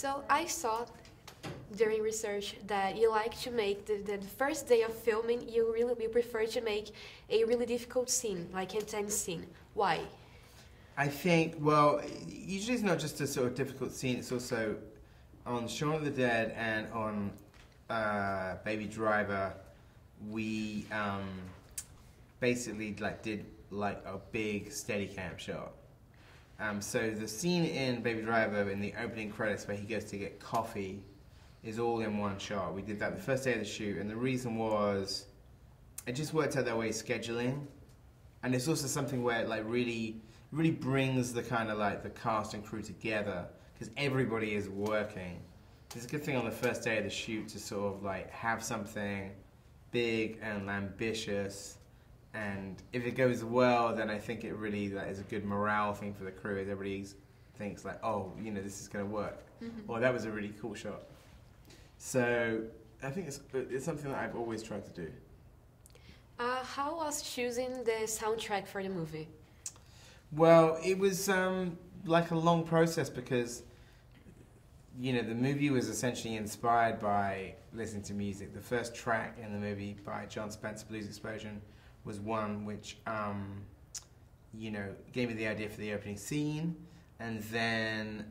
So I saw during research that you like to make the first day of filming, you prefer to make a really difficult scene, like intense scene. Why? I think, well, usually it's not just a sort of difficult scene, it's also on Shaun of the Dead and on Baby Driver, we basically did a big Steadicam shot. So the scene in Baby Driver in the opening credits where he goes to get coffee is all in one shot. We did that the first day of the shoot, and the reason was it just worked out that way scheduling, and it's also something where it really brings the kind of the cast and crew together because everybody is working. It's a good thing on the first day of the shoot to sort of have something big and ambitious, and if it goes well, then I think it really is a good morale thing for the crew. Everybody thinks oh, this is going to work, or that was a really cool shot. So I think it's something that I've always tried to do. How was choosing the soundtrack for the movie? Well, it was a long process because the movie was essentially inspired by listening to music. The first track in the movie by John Spencer, Blues Explosion, was one which gave me the idea for the opening scene, and then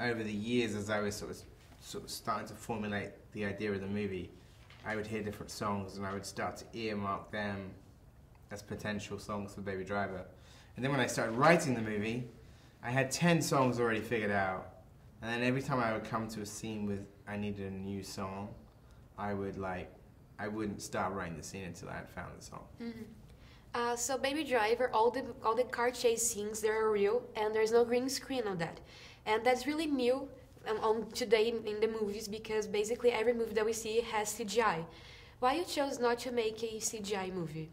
over the years, as I was sort of starting to formulate the idea of the movie, I would hear different songs and I would start to earmark them as potential songs for Baby Driver. And then when I started writing the movie, I had 10 songs already figured out. And then every time I would come to a scene with I needed a new song, I wouldn't start writing the scene until I had found the song. Mm-hmm. So Baby Driver, all the car chase scenes, they're real, and there's no green screen on that. And that's really new on today in the movies, because basically every movie that we see has CGI. Why you chose not to make a CGI movie?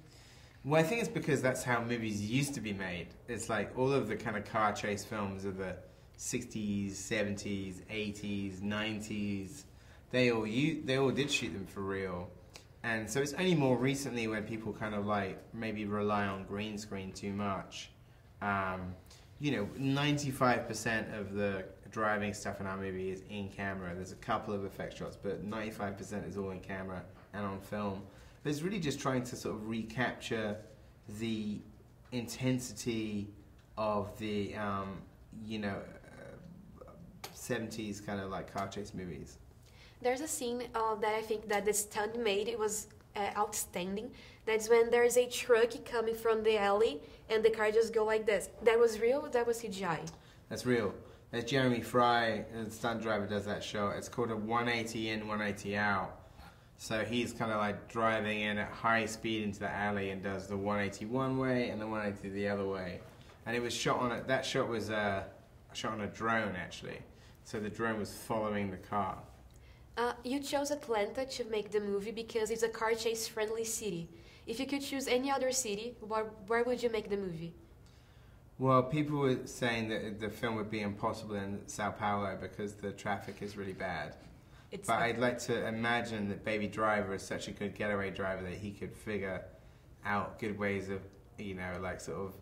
Well, I think it's because that's how movies used to be made. It's all of the kind of car chase films of the 60s, 70s, 80s, 90s. They all did shoot them for real. And so it's only more recently when people kind of maybe rely on green screen too much. 95% of the driving stuff in our movie is in camera. There's a couple of effect shots, but 95% is all in camera and on film. But it's really just trying to sort of recapture the intensity of the 70s kind of car chase movies. There's a scene that I think that the stunt made, it was outstanding. That's when there's a truck coming from the alley and the car just go like this. That was real? That was CGI? That's real. That's Jeremy Fry, the stunt driver, does that shot. It's called a 180 in, 180 out. So he's kind of driving in at high speed into the alley and does the 180 one way and the 180 the other way. And it was shot on that shot was shot on a drone actually. So the drone was following the car. You chose Atlanta to make the movie because it's a car chase friendly city. If you could choose any other city, where would you make the movie? Well, people were saying that the film would be impossible in Sao Paulo because the traffic is really bad. But I'd like to imagine that Baby Driver is such a good getaway driver that he could figure out good ways of, sort of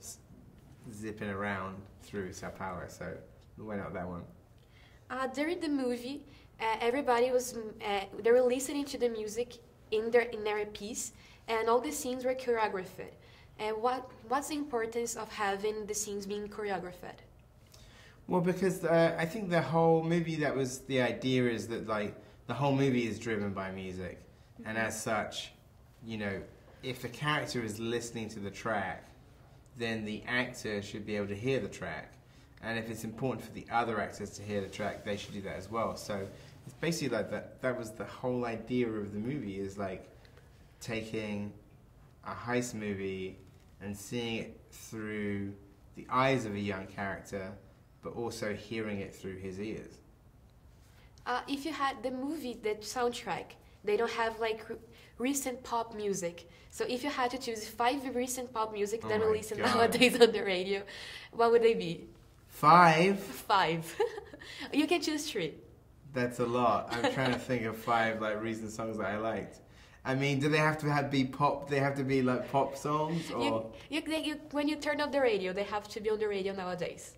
zipping around through Sao Paulo. So why not that one? During the movie, everybody was they were listening to the music in their piece, and all the scenes were choreographed. And what's the importance of having the scenes being choreographed? Well, because I think the whole movie, that was the idea, is that the whole movie is driven by music, and as such, if the character is listening to the track, then the actor should be able to hear the track, and if it's important for the other actors to hear the track, they should do that as well. So it's basically that was the whole idea of the movie, is taking a heist movie and seeing it through the eyes of a young character, but also hearing it through his ears. If you had the movie, the soundtrack, they don't have recent pop music. So if you had to choose 5 recent pop music that we listen nowadays on the radio, what would they be? 5? 5. You can choose 3. That's a lot. I'm trying to think of 5 recent songs that I liked. I mean, do they have to be pop? They have to be pop songs, or when you turn on the radio, they have to be on the radio nowadays.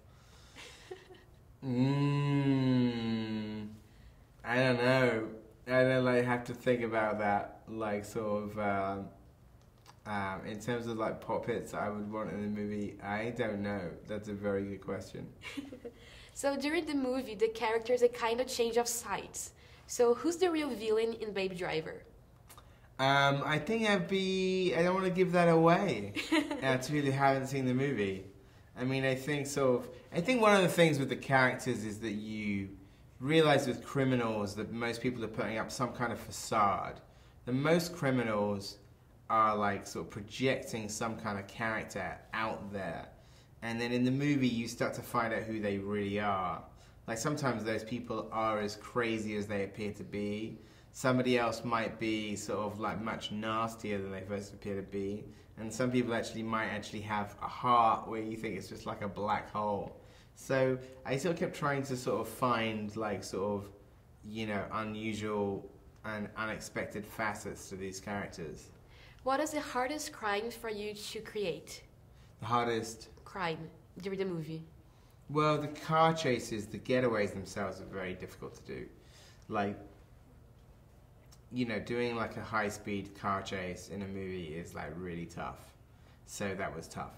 I don't know. I don't like have to think about that. Like sort of in terms of like puppets I would want in the movie. I don't know. That's a very good question. So during the movie, the characters a kind of change of sides. So who's the real villain in Baby Driver? I think I don't want to give that away to people who haven't seen the movie. I mean, I think one of the things with the characters is that you realize with criminals that most people are putting up some kind of facade. The most criminals are like sort of projecting some kind of character out there. And then in the movie, you start to find out who they really are. Like sometimes those people are as crazy as they appear to be. Somebody else might be sort of like much nastier than they first appear to be. And some people might have a heart where you think it's just like a black hole. So I sort of kept trying to sort of find like sort of, you know, unusual and unexpected facets to these characters. What is the hardest crime for you to create? The hardest crime during the movie? Well, the car chases, the getaways themselves are very difficult to do. Like, you know, doing like a high-speed car chase in a movie is like really tough. So that was tough.